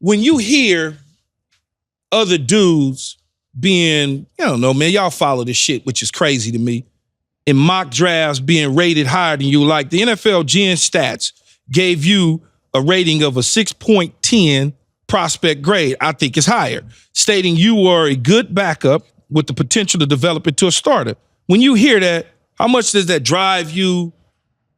when you hear other dudes being, I don't know, man, y'all follow this shit, which is crazy to me, in mock drafts being rated higher than you, like the NFL Gen Stats gave you a rating of a 6.10 prospect grade. I think it's higher, stating you are a good backup with the potential to develop into a starter. When you hear that, how much does that drive you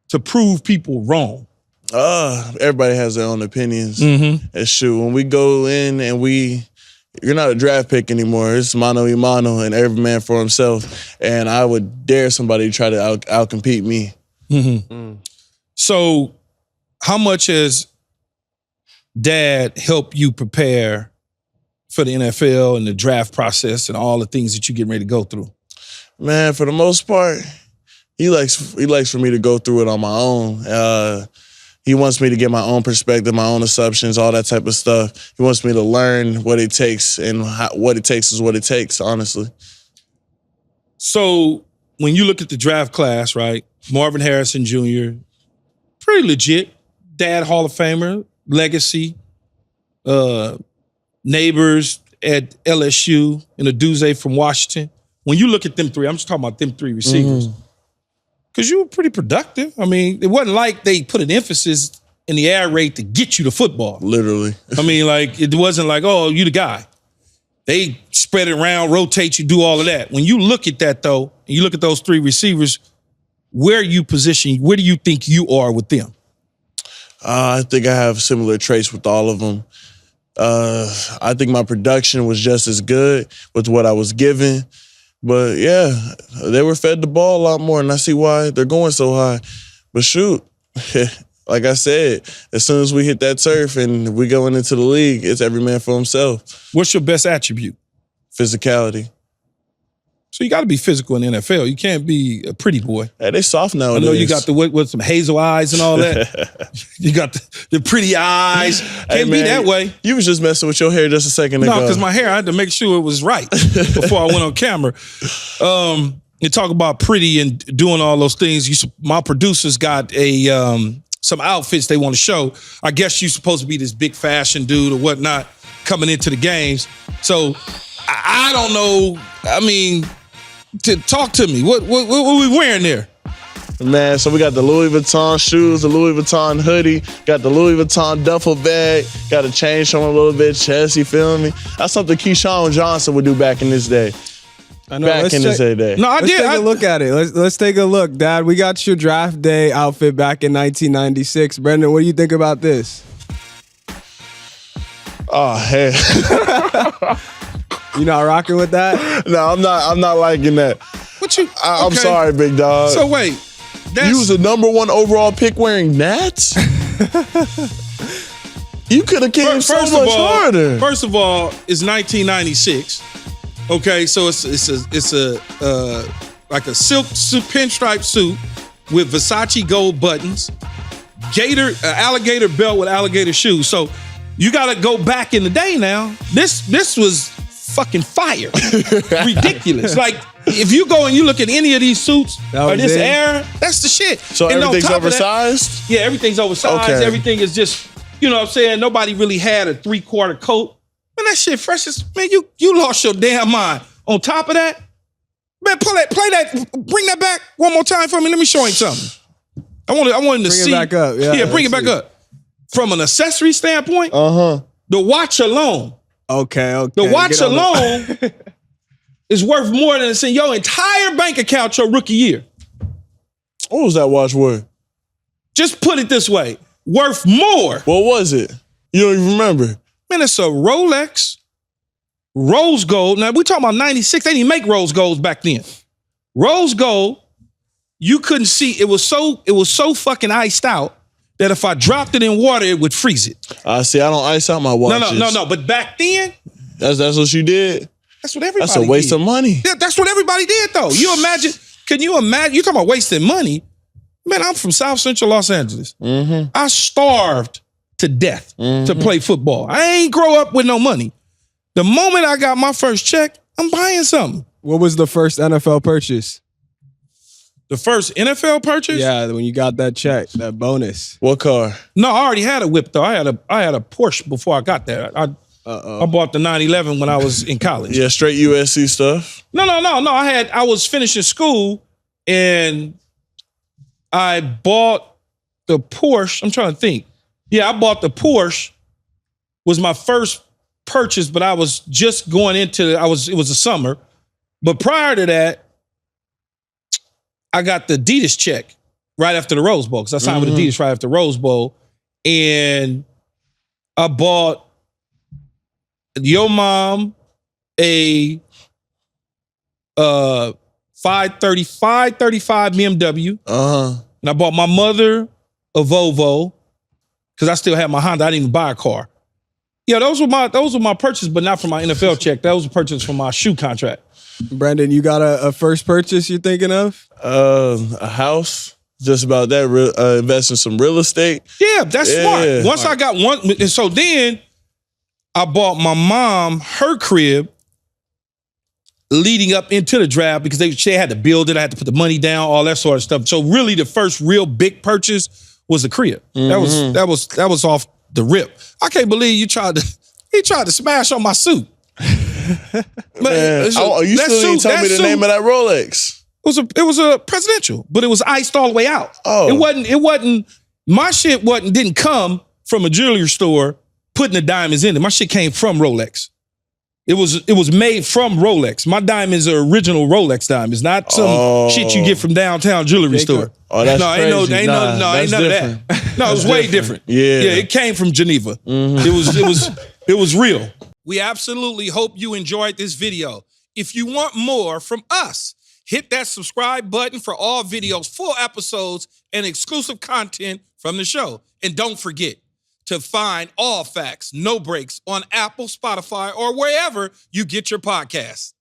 to prove people wrong? Everybody has their own opinions. And shoot, when we go in and you're not a draft pick anymore. It's mano y mano and every man for himself. And I would dare somebody to try to outcompete me. So how much has Dad helped you prepare for the NFL and the draft process and all the things that you're getting ready to go through? Man, for the most part, he likes for me to go through it on my own. He wants me to get my own perspective, my own assumptions, all that type of stuff. He wants me to learn what it takes, and what it takes is what it takes, honestly. So when you look at the draft class, right, Marvin Harrison Jr., pretty legit, Dad Hall of Famer, legacy, neighbors at LSU, and a Duze from Washington. When you look at them three, I'm just talking about them three receivers. Because you were pretty productive. I mean, it wasn't like they put an emphasis in the air raid to get you the football. Literally. I mean, like, it wasn't like, oh, you the guy. They spread it around, rotate you, do all of that. When you look at that, though, and you look at those three receivers, where you position, where do you think you are with them? I think I have similar traits with all of them. I think my production was just as good with what I was given. But yeah, they were fed the ball a lot more, and I see why they're going so high. But shoot, like I said, as soon as we hit that turf and we going into the league, it's every man for himself. What's your best attribute? Physicality. So you got to be physical in the NFL. You can't be a pretty boy. Hey, they soft nowadays. I know you got the with some hazel eyes and all that. You got the pretty eyes. Can't be that way. You was just messing with your hair just a second ago. No, because my hair, I had to make sure it was right before I went on camera. You talk about pretty and doing all those things. My producers got some outfits they want to show. I guess you're supposed to be this big fashion dude or whatnot coming into the games. So I don't know. I mean, talk to me. What we wearing there? Man, so we got the Louis Vuitton shoes, the Louis Vuitton hoodie, got the Louis Vuitton duffel bag, got a chain showing a little bit chest, you feel me? That's something Keyshawn Johnson would do back in this day. I know. Back in this day. No, Let's take a look at it. Let's take a look, Dad. We got your draft day outfit back in 1996. Brenden, what do you think about this? Oh, hell. You not rocking with that? No, I'm not liking that. What you? I'm sorry, big dog. So wait, you was the #1 overall pick wearing Nats? You could have came so much harder. First of all, it's 1996. Okay, so it's a like a silk pinstripe suit with Versace gold buttons, alligator belt with alligator shoes. So you got to go back in the day now. This was fucking fire. Ridiculous. Like, if you go and you look at any of these suits or this era, that's the shit. So and everything's oversized? Yeah, everything's oversized. Okay. Everything is just, you know what I'm saying? Nobody really had a 3/4 coat. Man, that shit fresh as, man, you lost your damn mind. On top of that, man, play that, bring that back one more time for me. Let me show him something. I want him to see. Bring it back up. Yeah, bring it back up. From an accessory standpoint, the watch alone. Okay. The watch alone is worth more than it's in your entire bank account your rookie year. What was that watch worth? Just put it this way. Worth more. What was it? You don't even remember. Man, it's a Rolex, rose gold. Now, we talking about 96. They didn't make rose golds back then. Rose gold, you couldn't see. It was so fucking iced out that if I dropped it in water, it would freeze it. See, I don't ice out my watches. No. But back then, that's what you did? That's what everybody did. That's a waste of money. Yeah, that's what everybody did, though. Can you imagine? You talking about wasting money? Man, I'm from South Central Los Angeles. I starved to death to play football. I ain't grow up with no money. The moment I got my first check, I'm buying something. What was the first NFL purchase? The first NFL purchase? Yeah, when you got that check, that bonus. What car? No, I already had a whip though. I had a Porsche before I got there. I bought the 911 when I was in college. Yeah, straight USC stuff. No. I was finishing school and I bought the Porsche. I'm trying to think. Yeah, I bought the Porsche. Was my first purchase, but I was just going into it was a summer. But prior to that, I got the Adidas check right after the Rose Bowl because I signed with Adidas right after the Rose Bowl. And I bought your mom a 535 BMW. And I bought my mother a Volvo because I still had my Honda. I didn't even buy a car. Yeah, those were my purchases, but not for my NFL check. That was a purchase for my shoe contract. Brenden, you got a first purchase you're thinking of? A house. Just about that. Invest in some real estate. Yeah, that's smart. Once I got one, and so then I bought my mom her crib leading up into the draft because she had to build it. I had to put the money down, all that sort of stuff. So really, the first real big purchase was the crib. That was off the rip. I can't believe he tried to smash on my suit. Man, you still didn't tell me the name of that Rolex. It was a presidential, but it was iced all the way out. Oh. It wasn't my shit didn't come from a jewelry store putting the diamonds in it. My shit came from Rolex. It was made from Rolex. My diamonds are original Rolex diamonds, not some shit you get from downtown jewelry store. Oh, that's crazy. Ain't none of that. No, it was way different. Yeah, it came from Geneva. It was real. We absolutely hope you enjoyed this video. If you want more from us, hit that subscribe button for all videos, full episodes, and exclusive content from the show. And don't forget to find All Facts, No Breaks on Apple, Spotify, or wherever you get your podcasts.